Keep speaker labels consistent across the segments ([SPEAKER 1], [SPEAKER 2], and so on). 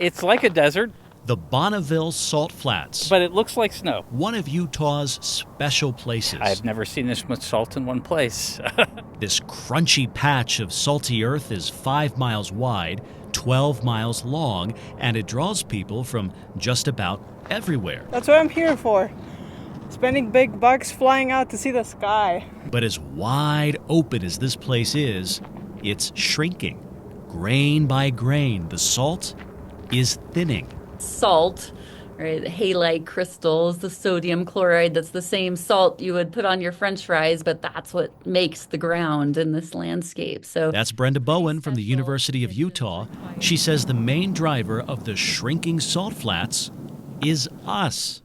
[SPEAKER 1] It's like a desert,
[SPEAKER 2] The Bonneville Salt Flats,
[SPEAKER 1] but it looks like snow.
[SPEAKER 2] one of Utah's special places.
[SPEAKER 1] I've never seen this much salt in one place.
[SPEAKER 2] This crunchy patch of salty earth is 5 miles wide, 12 miles long, and it draws people from just about everywhere.
[SPEAKER 3] That's what I'm here for. Spending big bucks flying out to see the sky.
[SPEAKER 2] But as wide open as this place is, it's shrinking. Grain by grain, the salt is thinning.
[SPEAKER 4] Salt, right? Halite crystals, the sodium chloride, that's the same salt you would put on your French fries, but that's what makes the ground in this landscape. So
[SPEAKER 2] That's Brenda Bowen from the University of Utah. She says the main driver of the shrinking salt flats is us,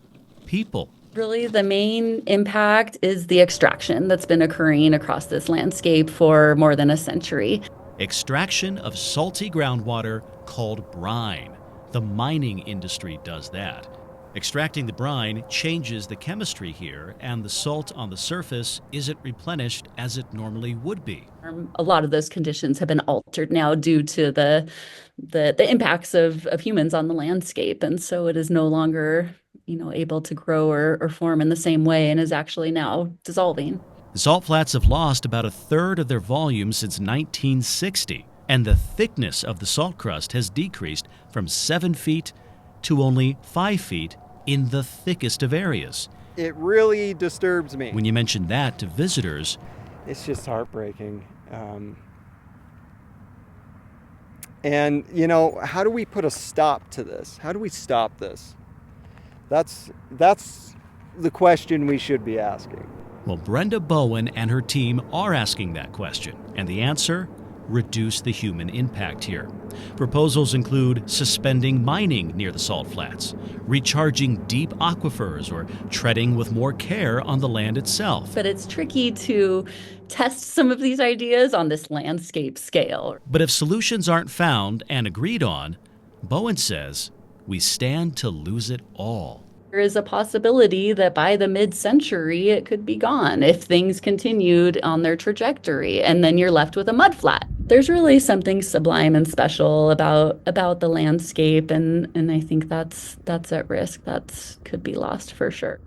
[SPEAKER 2] people.
[SPEAKER 4] really the main impact is the extraction that's been occurring across this landscape for more than a century.
[SPEAKER 2] Extraction of salty groundwater called brine. The mining industry does that. Extracting the brine changes the chemistry here, and the salt on the surface isn't replenished as it normally would be.
[SPEAKER 4] A lot of those conditions have been altered now due to the impacts of humans on the landscape, and so it is no longer, able to grow or form in the same way, and is actually now dissolving.
[SPEAKER 2] The salt flats have lost about a third of their volume since 1960, and the thickness of the salt crust has decreased from 7 feet to only 5 feet in the thickest of areas.
[SPEAKER 5] It really disturbs me.
[SPEAKER 2] When you mention that to visitors,
[SPEAKER 5] It's just heartbreaking. And, how do we put a stop to this? How do we stop this? That's the question we should be asking.
[SPEAKER 2] well, Brenda Bowen and her team are asking that question, and the answer? Reduce the human impact here. Proposals include suspending mining near the salt flats, recharging deep aquifers, or treading with more care on the land itself.
[SPEAKER 4] But it's tricky to test some of these ideas on this landscape scale.
[SPEAKER 2] But if solutions aren't found and agreed on, Bowen says we stand to lose it all.
[SPEAKER 4] There is a possibility that by the mid-century it could be gone if things continued on their trajectory, and then you're left with a mudflat. There's really something sublime and special about the landscape, and I think that's at risk. That could be lost for sure.